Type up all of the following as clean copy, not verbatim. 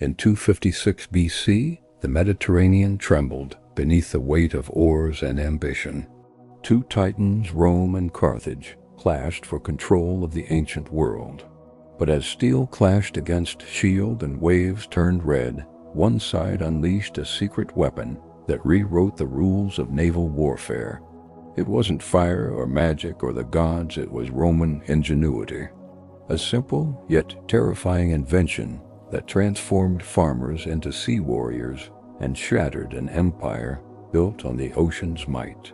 In 256 BC, the Mediterranean trembled beneath the weight of oars and ambition. Two titans, Rome and Carthage, clashed for control of the ancient world. But as steel clashed against shield and waves turned red, one side unleashed a secret weapon that rewrote the rules of naval warfare. It wasn't fire or magic or the gods, it was Roman ingenuity. A simple yet terrifying invention that transformed farmers into sea warriors and shattered an empire built on the ocean's might.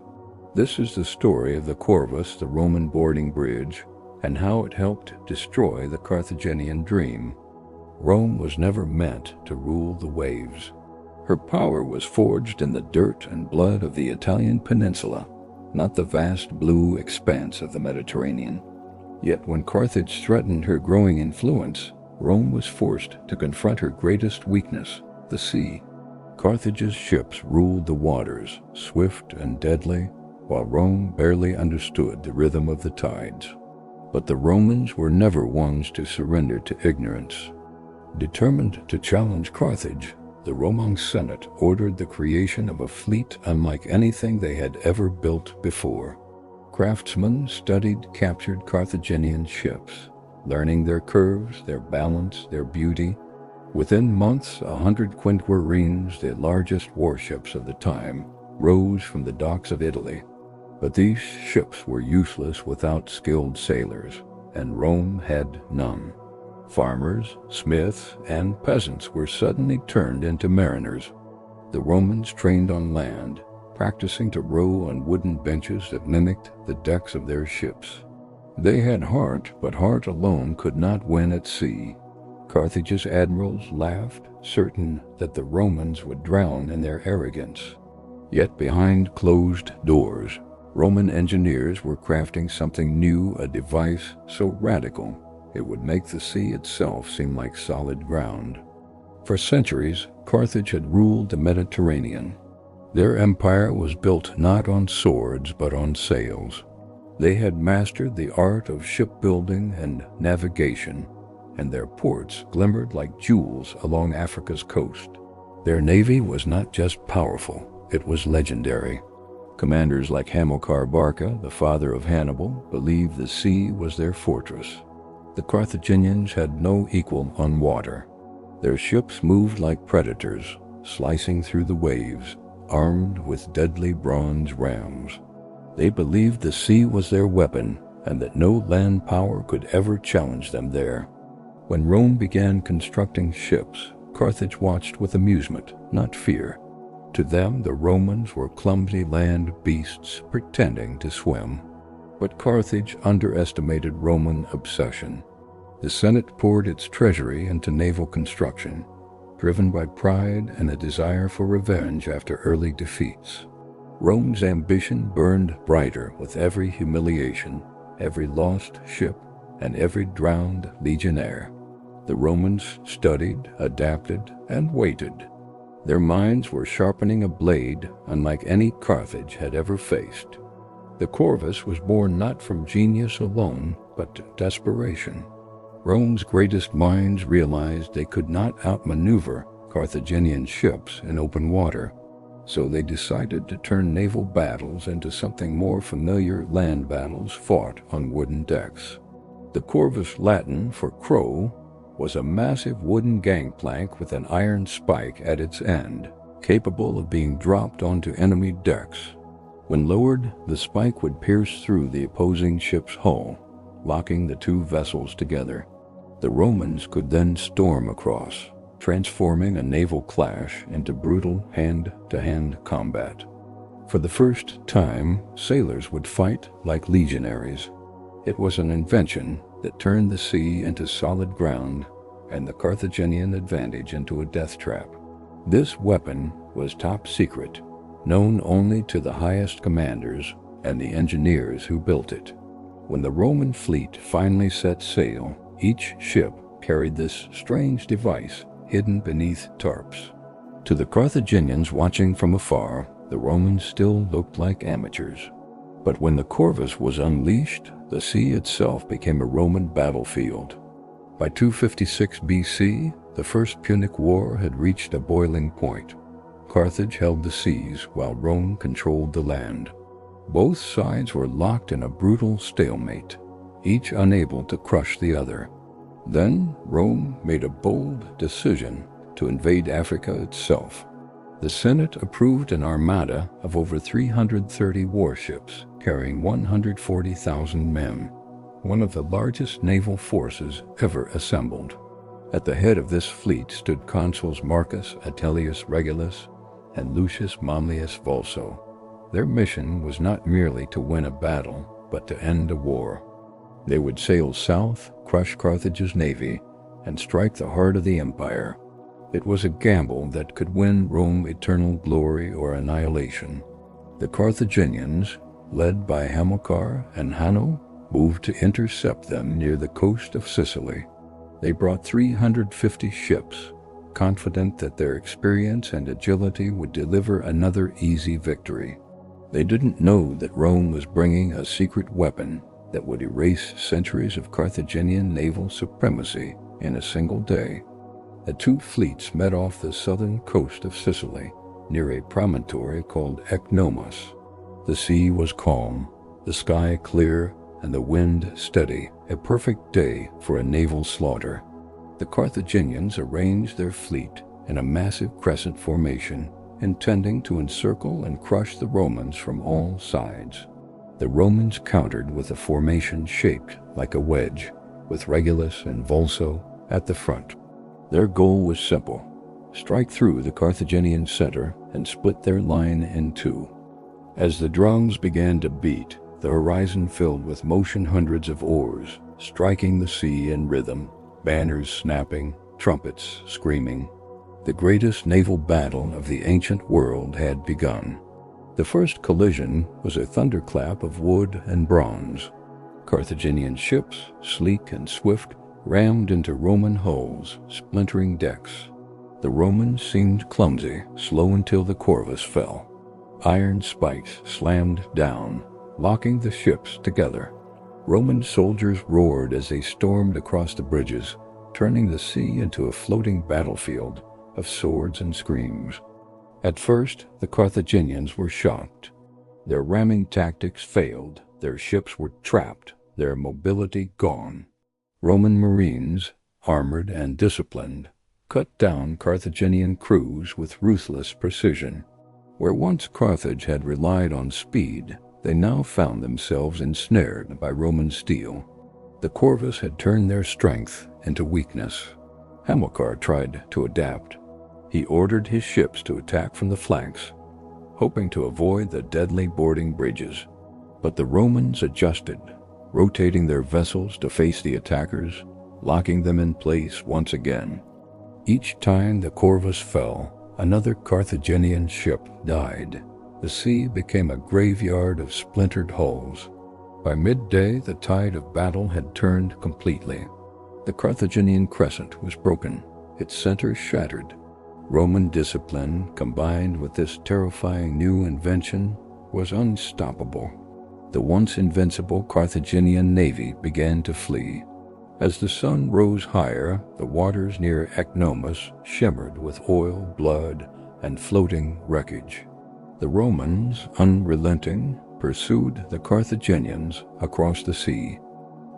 This is the story of the Corvus, the Roman boarding bridge, and how it helped destroy the Carthaginian dream. Rome was never meant to rule the waves. Her power was forged in the dirt and blood of the Italian peninsula, not the vast blue expanse of the Mediterranean. Yet when Carthage threatened her growing influence, Rome was forced to confront her greatest weakness, the sea. Carthage's ships ruled the waters, swift and deadly, while Rome barely understood the rhythm of the tides. But the Romans were never ones to surrender to ignorance. Determined to challenge Carthage, the Roman Senate ordered the creation of a fleet unlike anything they had ever built before. Craftsmen studied captured Carthaginian ships, learning their curves, their balance, their beauty. Within months, 100 quinquerenes, the largest warships of the time, rose from the docks of Italy. But these ships were useless without skilled sailors, and Rome had none. Farmers, smiths, and peasants were suddenly turned into mariners. The Romans trained on land, practicing to row on wooden benches that mimicked the decks of their ships. They had heart, but heart alone could not win at sea. Carthage's admirals laughed, certain that the Romans would drown in their arrogance. Yet behind closed doors, Roman engineers were crafting something new, a device so radical it would make the sea itself seem like solid ground. For centuries, Carthage had ruled the Mediterranean. Their empire was built not on swords but on sails. They had mastered the art of shipbuilding and navigation, and their ports glimmered like jewels along Africa's coast. Their navy was not just powerful, it was legendary. Commanders like Hamilcar Barca, the father of Hannibal, believed the sea was their fortress. The Carthaginians had no equal on water. Their ships moved like predators, slicing through the waves, armed with deadly bronze rams. They believed the sea was their weapon, and that no land power could ever challenge them there. When Rome began constructing ships, Carthage watched with amusement, not fear. To them, the Romans were clumsy land beasts pretending to swim. But Carthage underestimated Roman obsession. The Senate poured its treasury into naval construction, driven by pride and a desire for revenge after early defeats. Rome's ambition burned brighter with every humiliation, every lost ship, and every drowned legionnaire. The Romans studied, adapted, and waited. Their minds were sharpening a blade unlike any Carthage had ever faced. The Corvus was born not from genius alone, but desperation. Rome's greatest minds realized they could not outmaneuver Carthaginian ships in open water, so they decided to turn naval battles into something more familiar: land battles fought on wooden decks. The Corvus, Latin for crow, was a massive wooden gangplank with an iron spike at its end, capable of being dropped onto enemy decks. When lowered, the spike would pierce through the opposing ship's hull, locking the two vessels together. The Romans could then storm across, transforming a naval clash into brutal hand-to-hand combat. For the first time, sailors would fight like legionaries. It was an invention that turned the sea into solid ground and the Carthaginian advantage into a death trap. This weapon was top secret, known only to the highest commanders and the engineers who built it. When the Roman fleet finally set sail, each ship carried this strange device hidden beneath tarps. To the Carthaginians watching from afar, the Romans still looked like amateurs. But when the Corvus was unleashed, the sea itself became a Roman battlefield. By 256 BC, The First Punic War had reached a boiling point. Carthage held the seas while Rome controlled the land. Both sides were locked in a brutal stalemate, each unable to crush the other. Then Rome made a bold decision to invade Africa itself. The Senate approved an armada of over 330 warships carrying 140,000 men, one of the largest naval forces ever assembled. At the head of this fleet stood consuls Marcus Regulus and Lucius Manlius Vulso. Their mission was not merely to win a battle, but to end a war. They would sail south, crush Carthage's navy, and strike the heart of the empire. It was a gamble that could win Rome eternal glory or annihilation. The Carthaginians, led by Hamilcar and Hanno, moved to intercept them near the coast of Sicily. They brought 350 ships, confident that their experience and agility would deliver another easy victory. They didn't know that Rome was bringing a secret weapon that would erase centuries of Carthaginian naval supremacy in a single day. The two fleets met off the southern coast of Sicily, near a promontory called Ecnomus. The sea was calm, the sky clear, and the wind steady, a perfect day for a naval slaughter. The Carthaginians arranged their fleet in a massive crescent formation, intending to encircle and crush the Romans from all sides. The Romans countered with a formation shaped like a wedge, with Regulus and Vulso at the front. Their goal was simple: strike through the Carthaginian center and split their line in two. As the drums began to beat, the horizon filled with motion, hundreds of oars striking the sea in rhythm, banners snapping, trumpets screaming. The greatest naval battle of the ancient world had begun. The first collision was a thunderclap of wood and bronze. Carthaginian ships, sleek and swift, rammed into Roman hulls, splintering decks. The Romans seemed clumsy, slow until the Corvus fell. Iron spikes slammed down, locking the ships together. Roman soldiers roared as they stormed across the bridges, turning the sea into a floating battlefield of swords and screams. At first, the Carthaginians were shocked. Their ramming tactics failed, their ships were trapped, their mobility gone. Roman marines, armored and disciplined, cut down Carthaginian crews with ruthless precision. Where once Carthage had relied on speed, they now found themselves ensnared by Roman steel. The Corvus had turned their strength into weakness. Hamilcar tried to adapt. He ordered his ships to attack from the flanks, hoping to avoid the deadly boarding bridges. But the Romans adjusted, rotating their vessels to face the attackers, locking them in place once again. Each time the Corvus fell, another Carthaginian ship died. The sea became a graveyard of splintered hulls. By midday, the tide of battle had turned completely. The Carthaginian crescent was broken, its center shattered. Roman discipline, combined with this terrifying new invention, was unstoppable. The once invincible Carthaginian navy began to flee. As the sun rose higher, the waters near Ecnomus shimmered with oil, blood, and floating wreckage. The Romans, unrelenting, pursued the Carthaginians across the sea.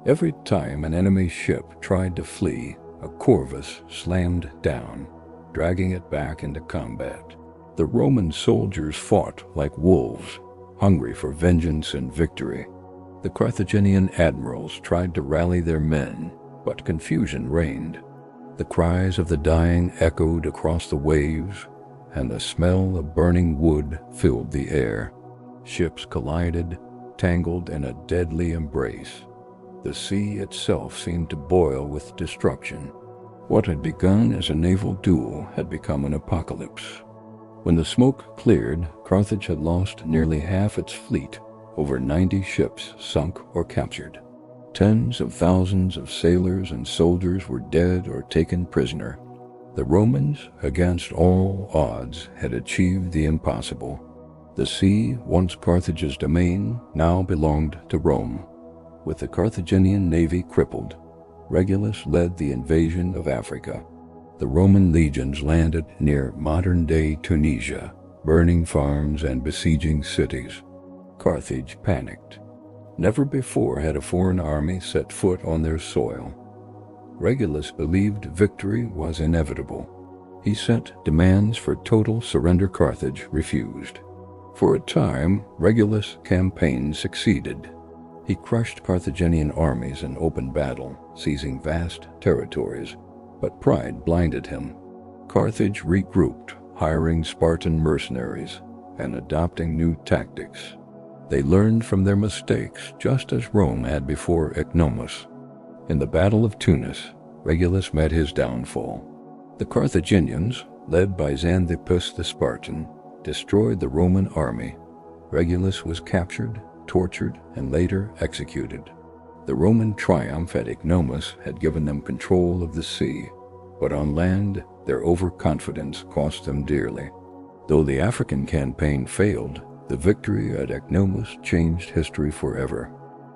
Every time an enemy ship tried to flee, a Corvus slammed down, dragging it back into combat. The Roman soldiers fought like wolves, hungry for vengeance and victory. The Carthaginian admirals tried to rally their men, but confusion reigned. The cries of the dying echoed across the waves, and the smell of burning wood filled the air. Ships collided, tangled in a deadly embrace. The sea itself seemed to boil with destruction. What had begun as a naval duel had become an apocalypse. When the smoke cleared, Carthage had lost nearly half its fleet, over 90 ships sunk or captured. Tens of thousands of sailors and soldiers were dead or taken prisoner. The Romans, against all odds, had achieved the impossible. The sea, once Carthage's domain, now belonged to Rome. With the Carthaginian navy crippled, Regulus led the invasion of Africa. The Roman legions landed near modern-day Tunisia, burning farms and besieging cities. Carthage panicked. Never before had a foreign army set foot on their soil. Regulus believed victory was inevitable. He sent demands for total surrender. Carthage refused. For a time, Regulus' campaign succeeded. He crushed Carthaginian armies in open battle, seizing vast territories, but pride blinded him. Carthage regrouped, hiring Spartan mercenaries and adopting new tactics. They learned from their mistakes, just as Rome had before Ecnomus. In the Battle of Tunis, Regulus met his downfall. The Carthaginians, led by Xanthippus the Spartan, destroyed the Roman army. Regulus was captured, tortured, and later executed. The Roman triumph at Ecnomus had given them control of the sea, but on land, their overconfidence cost them dearly. Though the African campaign failed, the victory at Ecnomus changed history forever.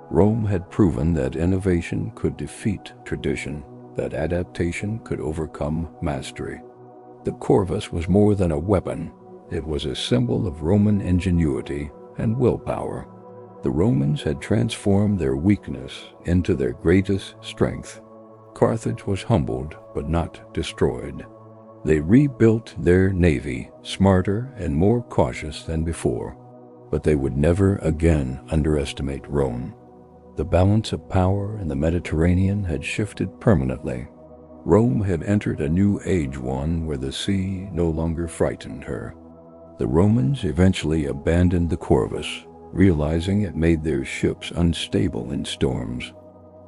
Rome had proven that innovation could defeat tradition, that adaptation could overcome mastery. The Corvus was more than a weapon. It was a symbol of Roman ingenuity and willpower. The Romans had transformed their weakness into their greatest strength. Carthage was humbled but not destroyed. They rebuilt their navy, smarter and more cautious than before. But they would never again underestimate Rome. The balance of power in the Mediterranean had shifted permanently. Rome had entered a new age, one where the sea no longer frightened her. The Romans eventually abandoned the Corvus, realizing it made their ships unstable in storms.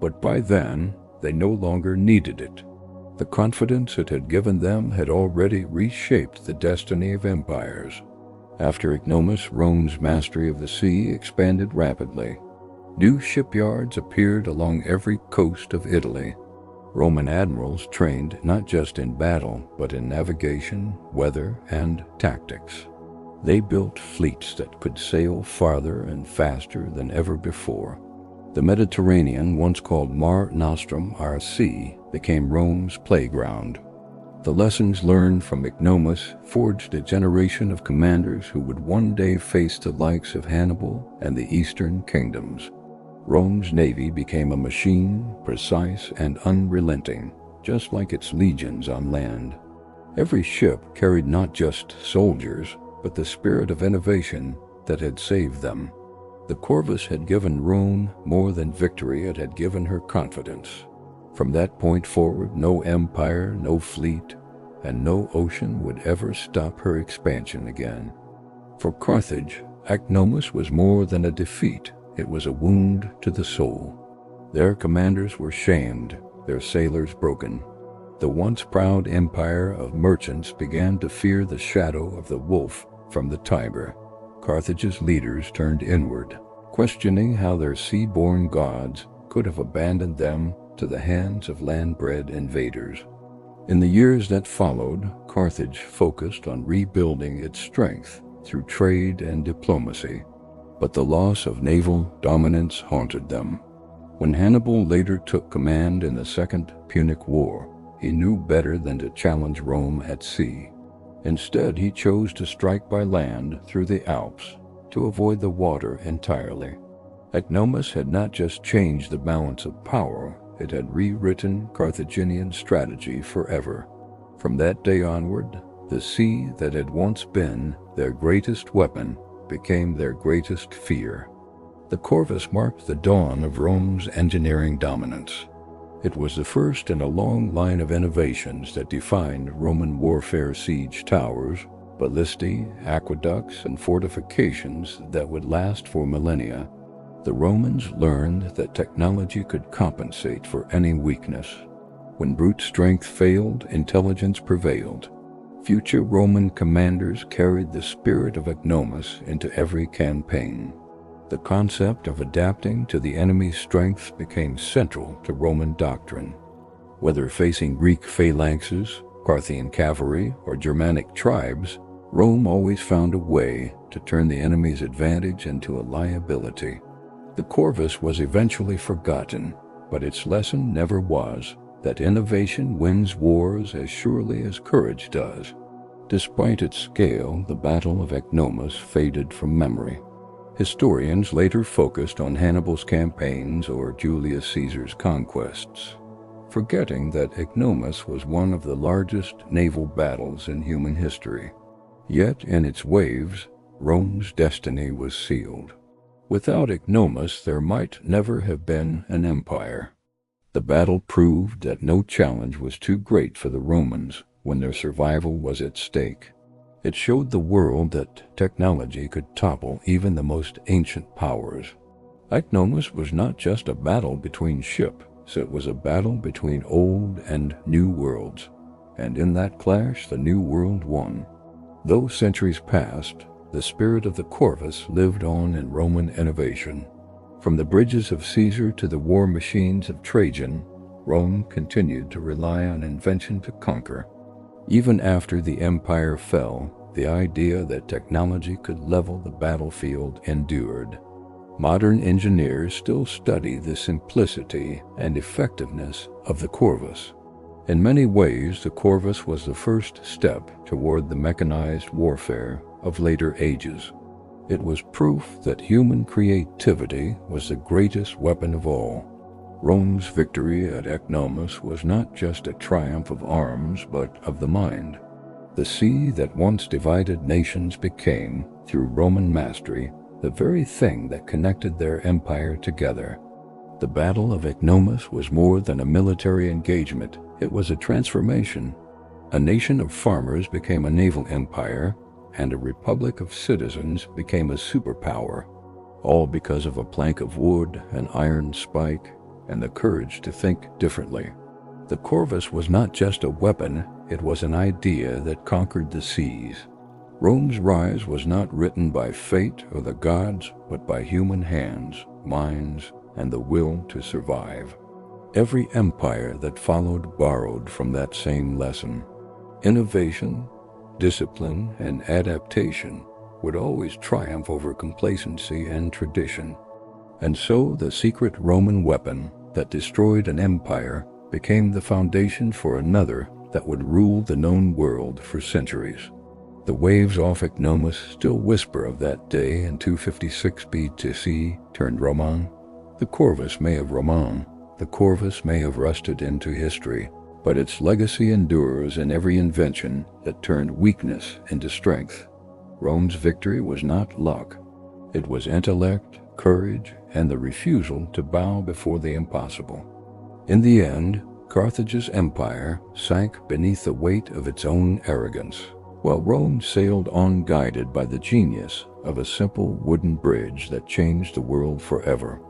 But by then, they no longer needed it. The confidence it had given them had already reshaped the destiny of empires. After Ecnomus, Rome's mastery of the sea expanded rapidly. New shipyards appeared along every coast of Italy. Roman admirals trained not just in battle, but in navigation, weather, and tactics. They built fleets that could sail farther and faster than ever before. The Mediterranean, once called Mare Nostrum, our sea, became Rome's playground. The lessons learned from Ecnomus forged a generation of commanders who would one day face the likes of Hannibal and the Eastern kingdoms. Rome's navy became a machine, precise and unrelenting, just like its legions on land. Every ship carried not just soldiers, but the spirit of innovation that had saved them. The Corvus had given Rome more than victory, it had given her confidence. From that point forward, no empire, no fleet, and no ocean would ever stop her expansion again. For Carthage, Ecnomus was more than a defeat, it was a wound to the soul. Their commanders were shamed, their sailors broken. The once proud empire of merchants began to fear the shadow of the wolf from the Tiber. Carthage's leaders turned inward, questioning how their sea-born gods could have abandoned them to the hands of land-bred invaders. In the years that followed, Carthage focused on rebuilding its strength through trade and diplomacy, but the loss of naval dominance haunted them. When Hannibal later took command in the Second Punic War, he knew better than to challenge Rome at sea. Instead, he chose to strike by land through the Alps to avoid the water entirely. Ecnomus had not just changed the balance of power, it had rewritten Carthaginian strategy forever. From that day onward, the sea that had once been their greatest weapon became their greatest fear. The Corvus marked the dawn of Rome's engineering dominance. It was the first in a long line of innovations that defined Roman warfare: siege towers, ballistae, aqueducts, and fortifications that would last for millennia. The Romans learned that technology could compensate for any weakness. When brute strength failed, intelligence prevailed. Future Roman commanders carried the spirit of Ecnomus into every campaign. The concept of adapting to the enemy's strength became central to Roman doctrine. Whether facing Greek phalanxes, Parthian cavalry, or Germanic tribes, Rome always found a way to turn the enemy's advantage into a liability. The Corvus was eventually forgotten, but its lesson never was. that innovation wins wars as surely as courage does. Despite its scale, the Battle of Ecnomus faded from memory. Historians later focused on Hannibal's campaigns or Julius Caesar's conquests, forgetting that Ecnomus was one of the largest naval battles in human history. Yet in its waves, Rome's destiny was sealed. Without Ecnomus, there might never have been an empire. The battle proved that no challenge was too great for the Romans when their survival was at stake. It showed the world that technology could topple even the most ancient powers. Ecnomus was not just a battle between ships, it was a battle between old and new worlds, and in that clash the new world won. Though centuries passed, the spirit of the Corvus lived on in Roman innovation. From the bridges of Caesar to the war machines of Trajan, Rome continued to rely on invention to conquer. Even after the empire fell, the idea that technology could level the battlefield endured. Modern engineers still study the simplicity and effectiveness of the Corvus. In many ways, the Corvus was the first step toward the mechanized warfare of later ages. It was proof that human creativity was the greatest weapon of all. Rome's victory at Ecnomus was not just a triumph of arms, but of the mind. The sea that once divided nations became, through Roman mastery, the very thing that connected their empire together. The Battle of Ecnomus was more than a military engagement, it was a transformation. A nation of farmers became a naval empire, and a republic of citizens became a superpower, all because of a plank of wood, an iron spike, and the courage to think differently. The Corvus was not just a weapon, it was an idea that conquered the seas. Rome's rise was not written by fate or the gods, but by human hands, minds, and the will to survive. Every empire that followed borrowed from that same lesson. Innovation, discipline, and adaptation would always triumph over complacency and tradition. And so the secret Roman weapon that destroyed an empire became the foundation for another that would rule the known world for centuries. The waves off Ecnomus still whisper of that day in 256 BC turned Roman. The Corvus may have rusted into history, but its legacy endures in every invention that turned weakness into strength. Rome's victory was not luck. It was intellect, courage, and the refusal to bow before the impossible. In the end, Carthage's empire sank beneath the weight of its own arrogance, while Rome sailed on guided by the genius of a simple wooden bridge that changed the world forever.